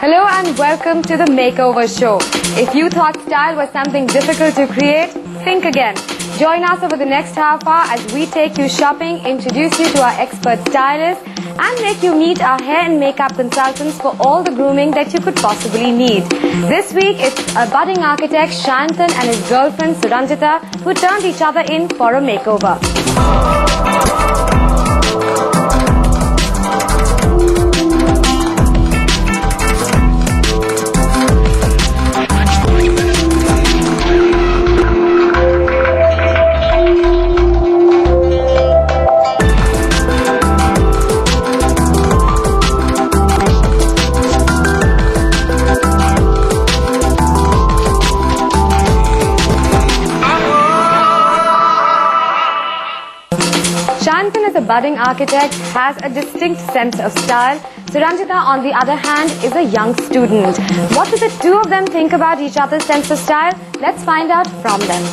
Hello and welcome to the Makeover Show. If you thought style was something difficult to create, think again. Join us over the next half hour as we take you shopping, introduce you to our expert stylists, and make you meet our hair and makeup consultants for all the grooming that you could possibly need. This week, it's a budding architect, Shantan, and his girlfriend, Suranjita, who turned each other in for a makeover. Shantan is a budding architect, has a distinct sense of style. Suranjita, on the other hand, is a young student. What do the two of them think about each other's sense of style? Let's find out from them.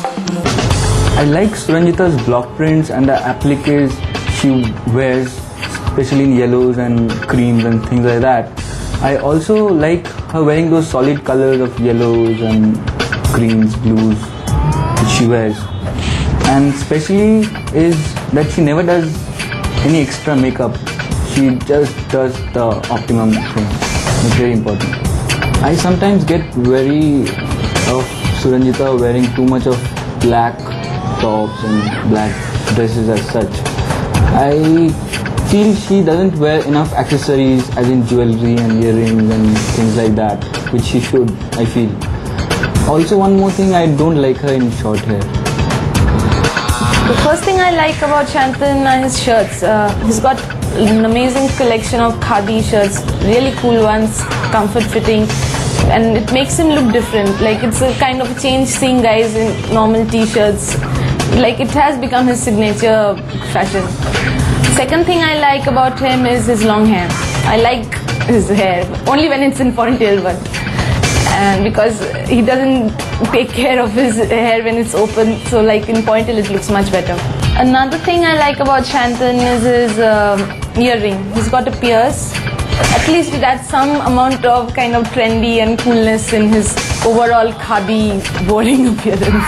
I like Suranjita's block prints and the appliques she wears, especially in yellows and creams and things like that. I also like her wearing those solid colors of yellows and greens, blues, which she wears. And especially is that she never does any extra makeup. She just does the optimum thing. It's very important. I sometimes get wary of Suranjita wearing too much of black tops and black dresses as such. I feel she doesn't wear enough accessories as in jewelry and earrings and things like that, which she should, I feel. Also, one more thing, I don't like her in short hair. The first thing I like about Shantan are his shirts. He's got an amazing collection of khadi shirts, really cool ones, comfort fitting, and it makes him look different. Like, it's a kind of a change seeing guys in normal t-shirts. Like, it has become his signature fashion. Second thing I like about him is his long hair. I like his hair, only when it's in ponytail, but and because he doesn't take care of his hair when it's open, so like in ponytail it looks much better. Another thing I like about Shantan is his earring. He's got a pierce. At least it adds some amount of kind of trendy and coolness in his overall khadi, boring appearance.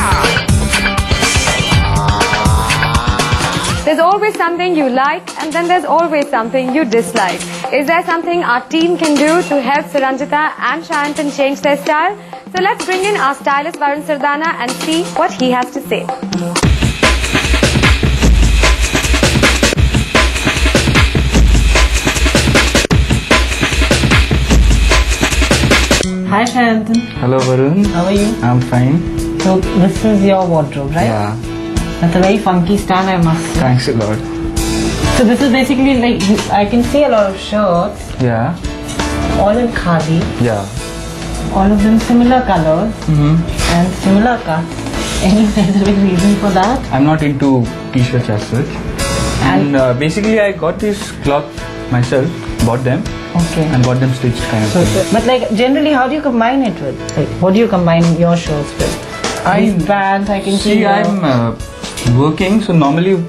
There's always something you like and then there's always something you dislike. Is there something our team can do to help Suranjita and Shantan change their style? So let's bring in our stylist Varun Sardana and see what he has to say. Hi Shantan. Hello Varun. How are you? I'm fine. So this is your wardrobe, right? Yeah. That's a very funky style, I must say. Thanks a lot. So this is basically like, I can see a lot of shirts, Yeah. all in khadi, Yeah. all of them similar colors and similar cuts. Any specific reason for that? I'm not into t-shirts as such. And basically I got this cloth myself, bought them Okay. and got them stitched kind of thing. But like generally, how do you combine it with? Like, what do you combine your shirts with? These bands, I can see. I'm working, so normally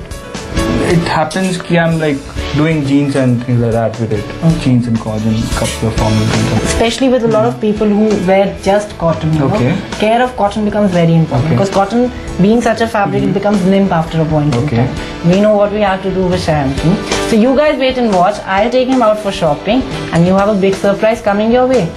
it happens that I'm like doing jeans and things like that with it. Jeans and cotton, couple of formals and stuff. Especially with a lot of people who wear just cotton, you know? Care of cotton becomes very important because cotton, being such a fabric, it becomes limp after a point in time. We know what we have to do with Shantan. So you guys wait and watch. I'll take him out for shopping and you have a big surprise coming your way.